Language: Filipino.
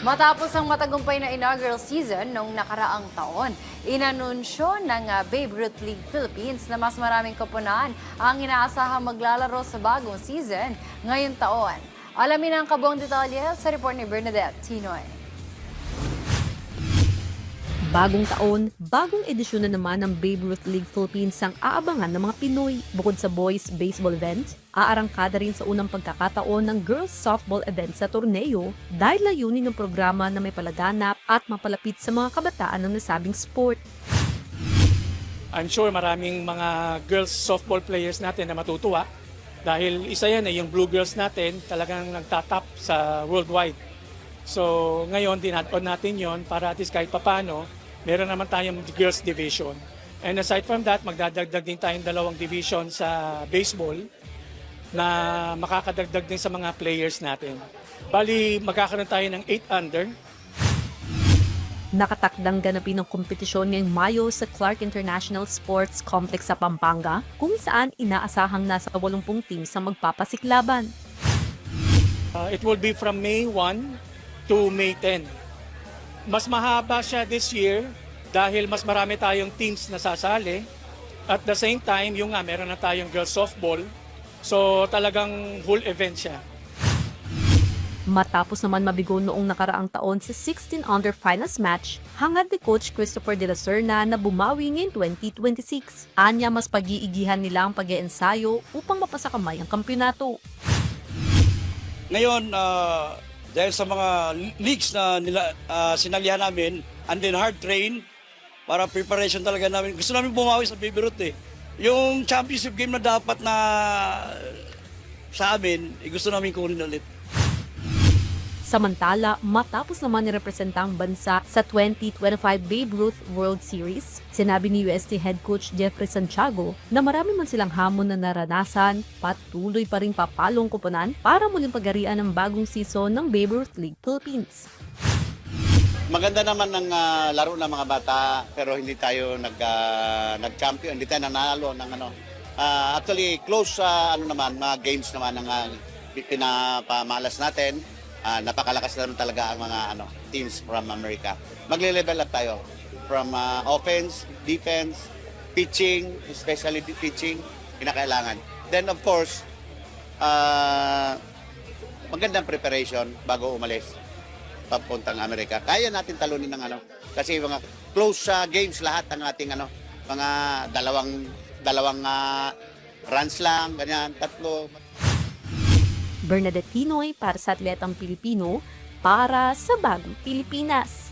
Matapos ang matagumpay na inaugural season noong nakaraang taon, inanunsyo ng Babe Ruth League Philippines na mas maraming koponan ang inaasahang maglalaro sa bagong season ngayong taon. Alamin ang kabuang detalye sa report ni Bernadette Tinoy. Bagong taon, bagong edisyon na naman ng Babe Ruth League Philippines ang aabangan ng mga Pinoy. Bukod sa boys baseball event, aarangkada rin sa unang pagkakataon ng girls softball event sa torneo dahil layunin ng programa na may palaganap at mapalapit sa mga kabataan ng nasabing sport. I'm sure maraming mga girls softball players natin na matutuwa dahil isa yan yung Blue Girls natin talagang nagtatap sa worldwide. So ngayon din-add-on natin yon para at least kahit papano meron naman tayong girls division. And aside from that, magdadagdag din tayong 2 division sa baseball na makakadagdag din sa mga players natin. Bali, magkakaroon tayo ng 8 under. Nakatakdang ganapin ang kompetisyon ngayong Mayo sa Clark International Sports Complex sa Pampanga, kung saan inaasahang nasa 80 teams ang magpapasiklaban. It will be from May 1 to May 10. Mas mahaba siya this year dahil mas marami tayong teams na sasali. At the same time, meron na tayong girls softball. So talagang full event siya. Matapos naman mabigo noong nakaraang taon sa 16 under finals match, hangad ni Coach Christopher De La Serna na bumawi ngayong 2026. Anya mas pag-iigihan nila ang pag-iensayo upang mapasakamay ang kampyonato. Ngayon, dahil sa mga leagues na sinalihan namin, and then hard train, para preparation talaga namin. Gusto namin bumawi sa Babe Ruth eh. Yung championship game na dapat na sa amin, gusto namin kunin ulit. Samantala, matapos naman nirepresenta ang bansa sa 2025 Babe Ruth World Series, sinabi ni UST Head Coach Jeffrey Santiago na marami man silang hamon na naranasan, patuloy pa rin papalong koponan para muling pagarian ang bagong season ng Babe Ruth League Philippines. Maganda naman ng laro ng mga bata pero hindi tayo nag-champion, hindi tayo nanalo ng actually close naman mga games naman ng pinapamalas natin. Napakalakas naman talaga ang mga teams from America. Magle-level up tayo from offense, defense, pitching, especially pitching, kinakailangan. Then of course, magandang preparation bago umalis papuntang Amerika. Kaya natin talunin ng kasi mga close games lahat ng ating mga dalawang runs lang, ganyan, 3. Bernadette Tinoy para sa Atletang Pilipino para sa Bagong Pilipinas.